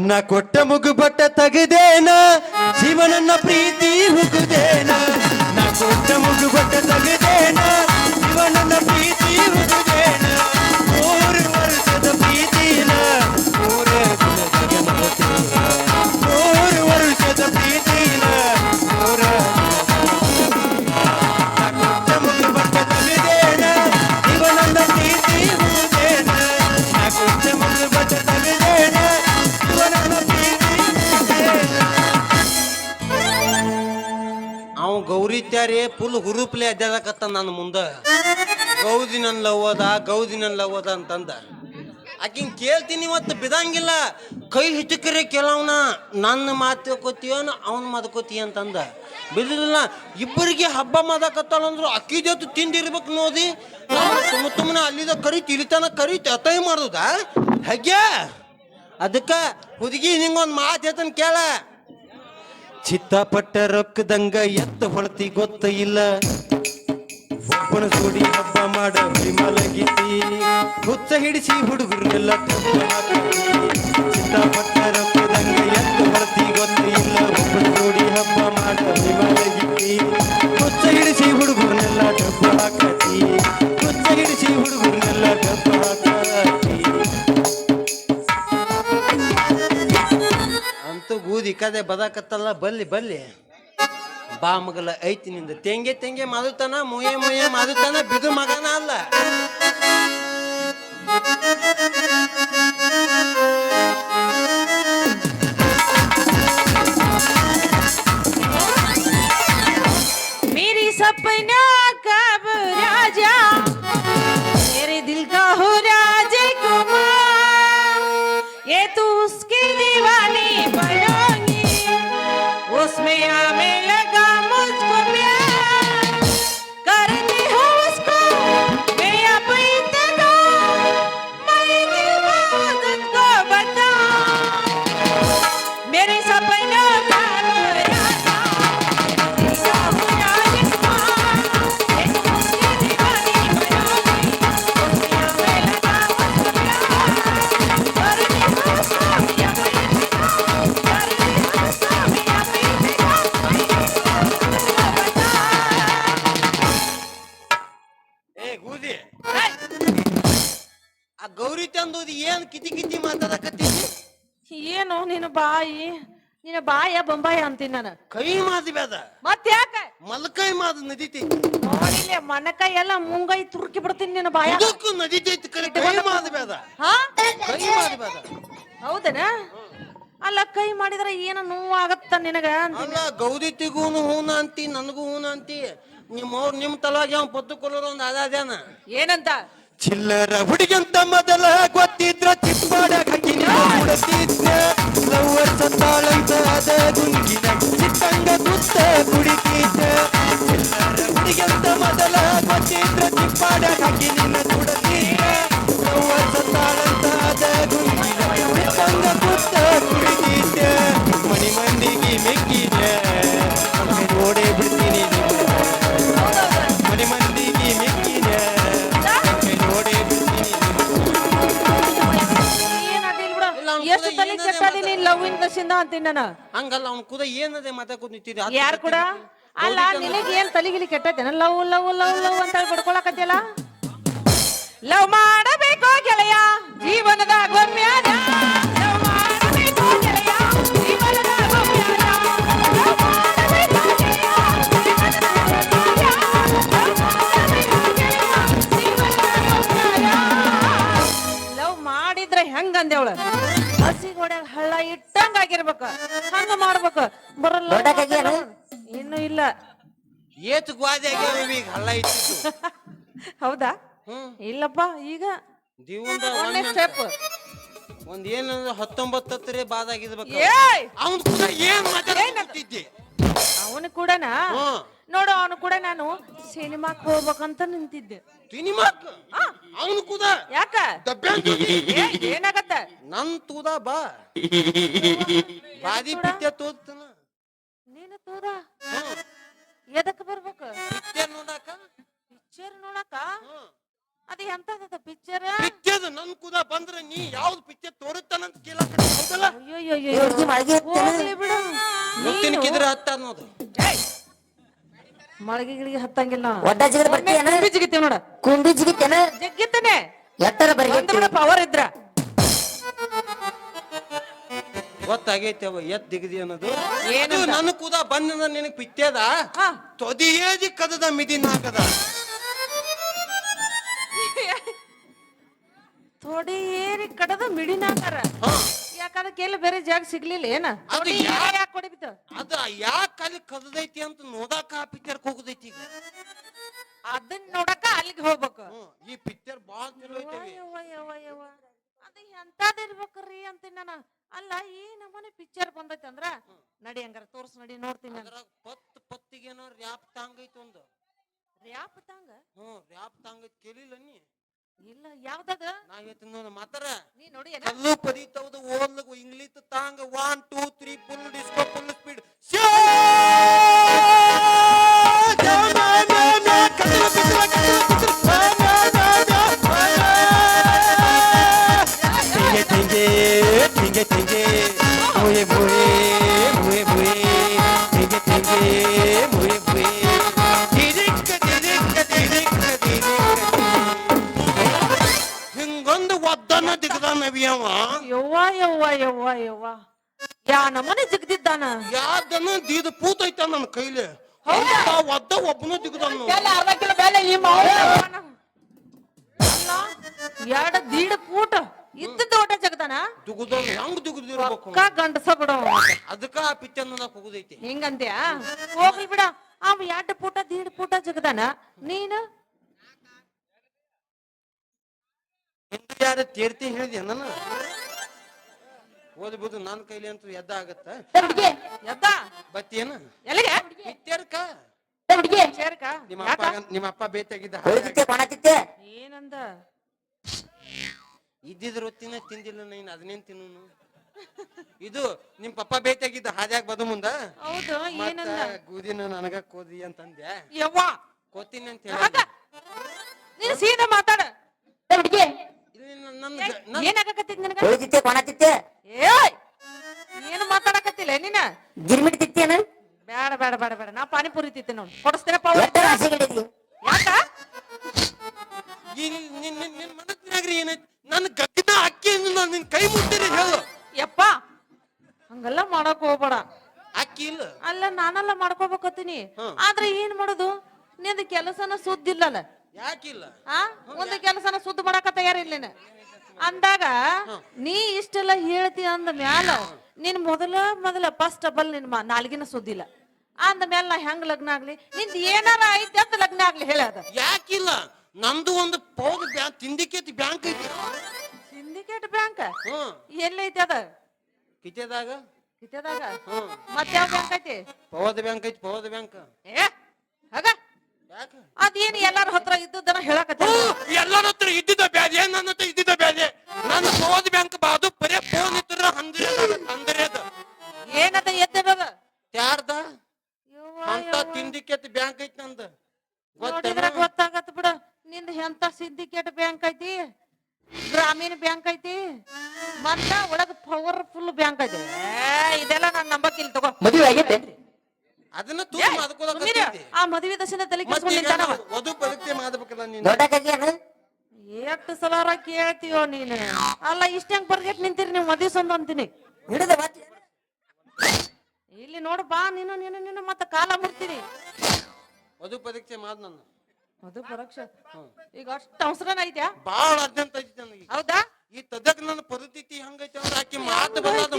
ನಾ ಕೊಟ್ಟ ಮುಗುಬಟ್ಟ ತೆಗೆದೇನ ಜೀವನನ್ನ ಪ್ರೀತಿ ಹುಗುದೇನ ನಾ ಕೊಟ್ಟ ಮುಗುಬಟ್ಟ ತೆಗೆದೇನ ಜೀವನನ್ನ ಪ್ರೀತಿ ಹುಗುದೇನ 3 ವರ್ಷದ ಪ್ರೀತಿನ 3 ದಿನದಾಗ ಮರೆತೇನ 3 ವರ್ಷದ ಪ್ರೀತಿನ 3 ನಾ ಕೊಟ್ಟ ಮುಗುಬಟ್ಟ ತೆಗೆದೇನ ಜೀವನನ್ನ ಪ್ರೀತಿ ಹುಗುದೇನ ನಾ ಕೊಟ್ಟ ಮುಗುಬಟ್ಟ ತೆಗೆದೇನ ಅವ ಗೌರಿತ್ಯಾರೇ ಫುಲ್ ಹುರುಪ್ಲೆ ಅಡ್ಡಾಡಕತ್ತ ನನ್ನ ಮುಂದ ಗೌದಿ ನನ್ ಲವ್ ಅದ ಅಂತಂದ ಆಕಿನ್ ಕೇಳ್ತೀನಿ ಇವತ್ತು ಬಿದಂಗಿಲ್ಲ ಕೈ ಹಿಚಕರೆ ಕೆಲವನ ನನ್ನ ಮಾತುಕೋತೀಯನ ಅವನ್ ಮಾತುಕೋತೀಯ ಅಂತಂದ ಬಿದ್ದಿಲ್ಲ ಇಬ್ಬರಿಗೆ ಹಬ್ಬ ಮಾದಕತ್ತಾಳ ಅಂದ್ರು ಅಕ್ಕಿ ಜೊತೆ ತಿಂದಿರ್ಬೇಕು ನೋಡಿ ತುಮ್ಮನ ಅಲ್ಲಿದ ಕರಿ ತಿಲಿತಾನ ಕರಿ ಅತೈ ಮಾಡುದ ಹಾಗೆ ಅದಕ್ಕ ಹುಡುಗಿ ನಿಂಗೊಂದ್ ಮಾತು ಹೇಳ್ತಾನ ಕೇಳ ಚಿತ್ತಪಟ್ಟ ರೊಕ್ಕದಂಗ ಎತ್ತ ಹೊಳತಿ ಗೊತ್ತ ಇಲ್ಲ ಒಬ್ಬನ ಜೋಡಿ ಹಬ್ಬ ಮಾಡ ಮಲಗಿತಿ ಹುಚ್ಚ ಹಿಡಿಸಿ ಹುಡುಗರನ್ನೆಲ್ಲ ಚಿತ್ತಪಟ್ಟ ರೊಕ್ಕದಂಗ ಎತ್ತ ಹೊಳತಿ ಗೊತ್ತ ಇಲ್ಲ ಒಬ್ಬನ ಜೋಡಿ ಹಬ್ಬ ಮಾಡ ಮಲಗಿತಿ ಹುಚ್ಚ ಹಿಡಿಸಿ ಹುಡುಗರನ್ನೆಲ್ಲ ಡಬ್ಬ ಹಾಕತಿ ಹುಚ್ಚ ಹಿಡಿಸಿ ಹುಡುಗರನ್ನೆಲ್ಲ ಡಬ್ಬ ಹಾಕತಿ ಅಂತೂ ಗೂದಿ ಕದೆ ಬದಾಕತ್ತಲ್ಲ ಬಲ್ಲಿ ಬಾ ಮಗಲ ಐತಿ ನಿಂದ ತೆಂಗೆ ಮಾದುತ್ತಾನ ಮುಯೆ ಮಾದುತ್ತಾನ ಬಿದು ಮಗನ ಅಲ್ಲ मेरी सपना कब राजा मेरे दिल का हो राजकुमार ये तू उसकी दीवानी बनोगी उसमें हमें लगा मुझको प्यार करती हूँ उसको मैं अब इतना मैं दिल बात को बता मेरे सपनों का राजा दिल का हो राजकुमार ये तू उसकी दीवानी बनोगी उसमें हमें लगा मुझको प्यार करती हूँ उसको मैं अब इतना करती हूँ उसको मैं अब इतना ಏ ಗೂದಿ ಆ ಗೌರಿ ತಂದೋದಿ ಏನ್ ಕಿತಿ ಮಾತಾಡಕತ್ತೀನಿ ಏನು ನಿನ್ನ ಬಾಯ ಬೊಂಬಾಯ ಅಂತೀನಿ ನಾನು ಕೈ ಮಾದ ಬೇದ ಮತ್ ಯಾಕ ಮಲ್ಕೈ ಮಾದ ನದಿತೈತಿ ನೋಡಿಲ್ಲ ಮನಕೈ ಎಲ್ಲ ಮುಂಗೈ ತುರ್ಕಿ ಬಿಡ್ತೀನಿ ನಿನ್ನ ಬಾಯ ಇದಕ್ಕೂ ನದಿತೈತಿ ಕರೆ ಕೈ ಮಾದ ಬೇದ ಹಾ ಕೈ ಮಾದ ಬೇದ ಹೌದನ ಅಲ್ಲ ಕೈ ಮಾಡಿದ್ರ ಏನ ನೋವು ಆಗತ್ತ ನಿನಗ ಅಲ್ಲ ಗೌರಿತಿಗೂನು ಹೂನ ಅಂತಿ ನನಗೂ ಹೂನ ಅಂತಿ ನಿಮ್ ತಲಾಗ ಪತ್ತು ಕೊಲ್ಲೋರು ಒಂದ್ ಅದಾದ್ಯಾನ ಏನಂತ ಚಿಲ್ಲರ ಹುಡುಗಂತ ಮೊದಲ ಗೊತ್ತಿದ್ರ ಚಿಪ್ಪಾಡ ಹುಡುತ್ತಿದ್ದ ಲವ್ವರ್ ಸತ್ತಾಳಂತ ಅದ ಗುಂಗಿನ ಚಿತ್ತಂಗ ಗುತ್ತ ಕುಡಿತಿದ್ದ ಚಿಲ್ಲರ ಹುಡುಗಂತ ಮೊದಲ ಗೊತ್ತಿದ್ರ ಚಿಪ್ಪಾಡ ನಿನ್ನ ಕುಡತಿದ್ದ ಲವ್ವರ್ ಸತ್ತಾಳಂತ ಅದ ಗುಂಗಿನ ಚಿತ್ತಂಗ ಗುತ್ತ ಕುಡಿತಿದ್ದ ಮನಿ ಮಂದಿಗೆ ಮೆಕ್ಕಿದ ನೋಡೇ ಬಿಡ್ತೀನಿ ಮನಿ ಮಂದಿಗೆ ಮೆಕ್ಕಿದ ಎಷ್ಟು ತಲೆ ಕೆಟ್ಟದಿ ನೀನ್ ಲವ್ ಇನ್ ದಶಿಂದ ಅಂತೀನಿ ನಾನು ಹಂಗಲ್ಲ ಅವ್ನ ಕೂಡ ಏನದೆ ಮಾತಾಡ್ಕೊಂಡು ನಿಂತಿದ್ದೆ ಯಾರು ಕೂಡ ಅಲ್ಲ ನಿನಗೆ ಏನ್ ತಲೆಗಿಲಿ ಕೆಟ್ಟದೇನ ಲವ್ ಲವ್ ಲವ್ ಲವ್ ಅಂತ ಬಡ್ಕೊಳಕತ್ತಿಯಲ್ಲ ಲವ್ ಮಾಡಬೇಕು ಗೆಳೆಯ ಜೀವನದ ಗಮ್ಯಾದ ಲವ್ ಮಾಡಬೇಕು ಗೆಳೆಯ ಜೀವನದ ಗಮ್ಯಾದ ಲವ್ ಮಾಡಬೇಕು ಗೆಳೆಯ ಜೀವನದ ಗಮ್ಯಾದ ಲವ್ ಮಾಡಬೇಕು ಗೆಳೆಯ ಜೀವನದ ಗಮ್ಯಾದ ಲವ್ ಮಾಡಿದ್ರೆ ಹೆಂಗಂದೇವಳ ಹಸಿಗೊಡ್ಯಾಗ ಹಳ್ಳ ಇಟ್ಟಂಗ ಆಗಿರ್ಬೇಕು ಹಂಗ ಮಾಡ್ಬೇಕು ಬರಲ್ಲ ಇನ್ನು ಇಲ್ಲ ಏತು ಗ್ವಾದೆ ಆಗ್ಯಾವ ಈಗ ಹಳ್ಳ ಇಟ್ಟಿತ್ತು ಹೌದಾ ಇಲ್ಲಪ್ಪ ಈಗ ದಿವಂದ ಸ್ಟೆಪ್ ಒಂದ್ ಏನಂದ್ರೆ 19 ಬಾದಾಗಿರ್ಬೇಕು ಏಯ್ ಅವನ್ ಕೂಡ ಏನ್ ಮಾತಾಡ್ತಿದ್ದೆ ಅವನು ಕೂಡನಾ ನೋಡು ಅವನು ಕೂಡ ನಾನು ಸಿನಿಮಾಕ್ ಹೋಗ್ಬೇಕಂತ ನಿಂತಿದ್ದೆ ಸಿನಿಮಾಕ್ ಅವನು ಕೂಡ ಯಾಕ ಏನಾಗತ್ತ ನನ್ ತೂದ ಬಾ ಬಾದಿ ಪಿತ್ಯ ತೋದ್ತನ ನೀನು ತೂದ ಎದಕ್ ಬರ್ಬೇಕು ಪಿಕ್ಚರ್ ನೋಡಾಕ ಪಿಕ್ಚರ್ ನೋಡಕ ಅದು ಎಂತದ ಪಿಕ್ಚರ್? ಪಿಕ್ಚರ್ ನನ್ ಕೂಡ ಬಂದ್ರೆ ನೀ ಯಾವ್ದು ಪಿಕ್ಚರ್ ತೋರುತ್ತಾನಂತ ಕೇಳಕ್ ಹೌದಲ್ಲ? ಹೋಗ್ಲಿ ಬಿಡು. ಮುತ್ತಿನಕ್ಕಿದ್ರೆ ಹತ್ತ ಅನ್ನೋದು. ಮಳಗಿಗಳಿಗೆ ಹತ್ತಂಗಿಲ್ಲ. ಒಡ್ಡ ಜಿಗದ ಬರ್ತೀಯನ? ಕುಂಬಿ ಜಿಗಿತೀವಿ ನೋಡ. ಕುಂಬಿ ಜಿಗಿತೇನ? ಜಗ್ಗಿತಾನೆ ಎತ್ತರ ಬರ್ಗೆ ಪವರ್ ಇದ್ರ ಗೊತ್ತಾಗೈತಿ ಅವ ಎತ್ ದಿಗದಿ ಅನ್ನೋದು. ಏನಂತ? ಅದು ನನ್ನ ಕೂಡ ಬಂದ ನಿನಗ್ ಪಿತ್ಯದ ಹಾ. ತೊದಿಯೇಜಿ ಕದದ ಮಿದಿನ ಹಾಕದ. ಥೋಡಿ ಏರಿ ಕಡದ ಮಿಡಿನಾಕಾರ. ಹಾ. ಯಾಕದಕ್ಕೆ ಎಲ್ಲಿ ಬೇರೆ ಜಾಗ ಸಿಗ್ಲಿಲ್ಲ ಏನ? ಅದು ಯಾಕೆ ಹೊಡಿಬಿತ್ತು? ಅದ ಯಾಕೆ ಅಲ್ಲಿ ಕದದೈತಿ ಅಂತ ನೋಡಾಕ ಆ ಪಿಕ್ಚರ್ ಹೋಗುದೈತಿ ಈಗ. ಅದನ್ನ ನೋಡಕ ಅಲ್ಲಿಗೆ ಹೋಗ್ಬೇಕು. ಈ ಪಿಕ್ಚರ್ ಬಾಳ ಚಲೋ ಐತಿ. ಅದು ಎಂತದಿರ್ಬೇಕ್ರಿ ಅಂತೀನಿ ನಾನು. ಅಲ್ಲ ಈ ನಮ್ಮನೆ ಪಿಕ್ಚರ್ ಬಂದೈತಿ ಅಂದ್ರ ನಡಿ ಹಂಗಾರ ತೋರ್ಸ್ ನಡಿ ನೋಡ್ತೀನಿ ನಾನು. ಅದ್ರಾಗ ಪತ್ತಿಗೇನೋ ರ್ಯಾಪ್ ತಾಂಗ್ ಐತಿ ಒಂದು. ರ್ಯಾಪ್ ತಾಂಗ? ರ್ಯಾಪ್ ತಾಂಗ್ ಐತಿ ಕೇಳಿಲ್ಲ ನೀ? ಇಲ್ಲ ಯಾವ್ದದ? ನಾ ಹೇಳ್ತೀನಿ ನೋಡ ಮಾತಾರ. ನೀ ನೋಡಿ ಕಲ್ಲು ಪದೀತವದು ಓದ್ಲಗು ಇಂಗ್ಲಿಷ್ ತಾಂಗ 1 2 3 ಫುಲ್ ಡಿಸ್ಕೋ ಫುಲ್ ಸ್ಪೀಡ್. ಹಿಂಗೊಂದು ಒದ್ದನ ದಿಗದಾನ ಅವ. ಯವ್ವ ಯವ್ವ ಯವ್ವ ಯವ್ವ ಯಾ ನಮ್ಮನೆ ಜಿಗ್ದಿದ್ದಾನ. ಯಾದನ ದೀದ ಪೂತೈತ ನನ್ನ ಕೈಲಿ. ಒದ್ದ ಒಬ್ಬನು ದಿಗದನ್ನು. ಎರಡ ದೀಡ ಪೂಟ ಇದ್ದದ ಓಟ ಜಗದಾನ. ದುಗುದನ್ ಹೆಂಗ್ ದುಗುದಿರ್ಬೇಕು ಗಂಡಸ ಬಿಡ. ಅದಕ್ಕ ಆ ಪಿಕ್ಚರ್ ನೋಡಕ್ ಹೋಗುದೈತಿ. ಹಿಂಗಂತ್ಯಾ? ಹೋಗ್ಲಿ ಬಿಡ. ಅವ ಎರಡ್ ಪೂಟ ದೀಡ್ ಪೂಟ ಜಗದಾನ. ನೀನು ಹಿಂದೆ ಯಾರ ತೇರ್ತಿ ಹೇಳಿದ್ಯ ನನ್ನ? ಓದ್ಬೋದು ನನ್ನ ಕೈಲಿ ಅಂತೂ ಎದ್ದ ಆಗತ್ತ. ಎದ್ದ ಬತ್ತೇನ ಎಲ್ಲಿಗೆ? ಪಿಕ್ಚರ್ಕ ಸೇರ್ಕ ನಿಮ್ಮ ಅಪ್ಪ ಬೇತಾಗಿದ್ದ. ಏನಂದ? ಇದ್ದಿದ್ರ ಹೊತ್ತಿನ ತಿಂದಿಲ್ಲ ನೀನ್ ಅದನ್ನೇನ್ ತಿನ್ನು. ಇದು ನಿಮ್ ಪಪ್ಪ ಬೇತಾಗಿದ್ದ ಹಾದ್ಯಾಗ ಬದು ಮುಂದ. ಹೌದು. ಏನಂದ? ಗೂದಿನ ನನಗ ಕೋದಿ ಅಂತಂದ್ಯ. ಯವ್ವ ಕೋತೀನಿ ಅಂತ ಹೇಳ. ನೀನು ಸೀದಾ ಮಾತಾಡ. ಏನಾಗಕತ್ತಿದ್ ನಿನಗ? ಏನು ಮಾತಾಡಕತ್ತಿಲ್ಲ ನೀನ? ಗಿರ್ಮಿಟ್ ತಿತ್ತೇನ? ಬೇಡ ಬೇಡ ಬೇಡ ಬೇಡ. ನಾ ಪಾನಿಪುರಿ ತಿಂತೀನಿ ನೋಡಿ. ಕೊಡಿಸ್ತೇನಪ್ಪ. ಯಾಕ? ನಿನ್ ಮನಸ್ಸಿನಾಗ್ರಿ ಏನೈತಿ? ನನ್ ಗಗ್ಗಿನ ಅಕ್ಕಿ ನಿನ್ ಕೈ ಮುಟ್ತೀರಿ ಹೇಳು. ಯಪ್ಪ ಹಂಗೆಲ್ಲ ಮಾಡಕ್ ಹೋಗ್ಬೇಡ. ಅಕ್ಕಿ ಇಲ್ಲ ಅಲ್ಲ ನಾನೆಲ್ಲ ಮಾಡ್ಕೋಬೇಕತ್ತೀನಿ. ಆದ್ರೆ ಏನ್ ಮಾಡೋದು? ನಿಂದ ಕೆಲಸನ ಸುದ್ದಿಲ್ಲಲ್ಲ. ಯಾಕಿಲ್ಲ? ಒಂದು ಕೆಲಸನ ಸುದ್ದಿ ಮಾಡಕ ತಯಾರಿಲ್ಲ ನೀನು. ಅಂದಾಗ ನೀ ಇಷ್ಟೆಲ್ಲ ಹೇಳ್ತಿ ಅಂದ ಮ್ಯಾಲ ನೀನ್ ಮೊದಲ ಫಸ್ಟ್ ಆಫ್ ಆಲ್ ನಿನ್ ನಾಲ್ಗಿನ ಸುದ್ದಿಲ್ಲ ಅಂದ ಮ್ಯಾಲ ನಾ ಹೆಂಗ್ ಲಗ್ನ ಆಗ್ಲಿ? ನಿಂದ ಏನಾರ ಐತಿ ಅಂತ ಲಗ್ನ ಆಗ್ಲಿ ಹೇಳದ. ಯಾಕಿಲ್ಲ? ನಮ್ದು ಒಂದು ಪೌಡ್ ಬ್ಯಾಂಕ್ ಸಿಂಡಿಕೇಟ್ ಬ್ಯಾಂಕ್ ಐತಿ. ಸಿಂಡಿಕೇಟ್ ಬ್ಯಾಂಕ್ ಎಲ್ಲೈತಿ ಅದ? ಕಿಚೆದಾಗ. ಕಿಚೆದಾಗ? ಮತ್ತೆ ಯಾವ ಬ್ಯಾಂಕ್ ಐತಿ? ಪವದ ಬ್ಯಾಂಕ್ ಐತಿ. ಪವದ ಬ್ಯಾಂಕ್. ಹಾಗ ಅದೇನು ಎಲ್ಲಾರ ಹತ್ರ ಇದ್ದದನ್ನ ಹೇಳಕತ್ತ. ಎಲ್ಲರ ಹತ್ರ ಇದ್ದಿದ್ದ ಬ್ಯಾದೆ, ನನ್ನ ಹತ್ರ ಇದ್ದಿದ್ದ ಬ್ಯಾದೆ. ನನ್ನ ಪವದ ಬ್ಯಾಂಕ್ ಬಾದು ಬರೇ ಫೋನ್ ಇತ್ರ ಅಂದ್ರೆ ಏನದ ಎದ್ದದ? ಯಾರ್ದ ಅಂತ ಸಿಂಡಿಕೇಟ್ ಬ್ಯಾಂಕ್ ಐತಿ ನಂದ. ಗೊತ್ತಾಗತ್ತ ಬಿಡ. ನಿಂದ ಎಂತ ಸಿಂಡಿಕೇಟ್ ಬ್ಯಾಂಕ್ ಐತಿ, ಗ್ರಾಮೀಣ ಬ್ಯಾಂಕ್ ಐತಿ, ಮತ್ತ ಒಳಗ ಪವರ್ಫುಲ್ ಬ್ಯಾಂಕ್ ಐತಿ. ಇದೆಲ್ಲ ನಾನ್ ನಂಬಕ್ಕಿಲ್ಲ. ತಗೋ ಮದುವೆ ಆಗೈತೆ? ಅದನ್ನ ತುಂಬ ಅದಕ್ಕೋದಕ್ಕೆ ಆ ಮದುವೆ ದಶನ ತಲೆ ಕೆಡಿಸ್ಕೊಂಡಿದ್ದಾನ. ವಧು ಪರೀಕ್ಷೆ ಮಾಡ್ಬೇಕಲ್ಲ ನೀನು. ದೊಡ್ಡಕ್ಕಾಗ್ಯಾನ? ಎಷ್ಟು ಸಲಾರ ಕೇಳ್ತೀಯೋ ನೀನು? ಅಲ್ಲ ಇಷ್ಟ ಹೆಂಗ್ ಬರ್ಗೆಟ್ ನಿಂತೀರಿ ನೀವು ಮದುವೆ ಸಂದ ಅಂತೀನಿ. ಹಿಡಿದ ಇಲ್ಲಿ ನೋಡು ಬಾ. ನೀನು ನೀನು ನೀನು ಮತ್ತ ಕಾಲ ಮುಡ್ತೀನಿ. ವಧು ಪರೀಕ್ಷೆ ಮಾಡ್ ನನ್ನ. ಅದು ಪರೀಕ್ಷೆ ಈಗ ಅಷ್ಟು ಅವಸರನ ಐತ್ಯಾ? ಬಾಳ ಅರ್ಜೆಂಟ್ ಐತಿ ನನಗೆ. ಹೌದಾ? ಈ ತದಕ್ ನನ್ನ ಪರಿಸ್ಥಿತಿ ಹಂಗೈತಿ ಅಂದ್ರೆ ಆಕಿ ಮಾತು ಬರೋದ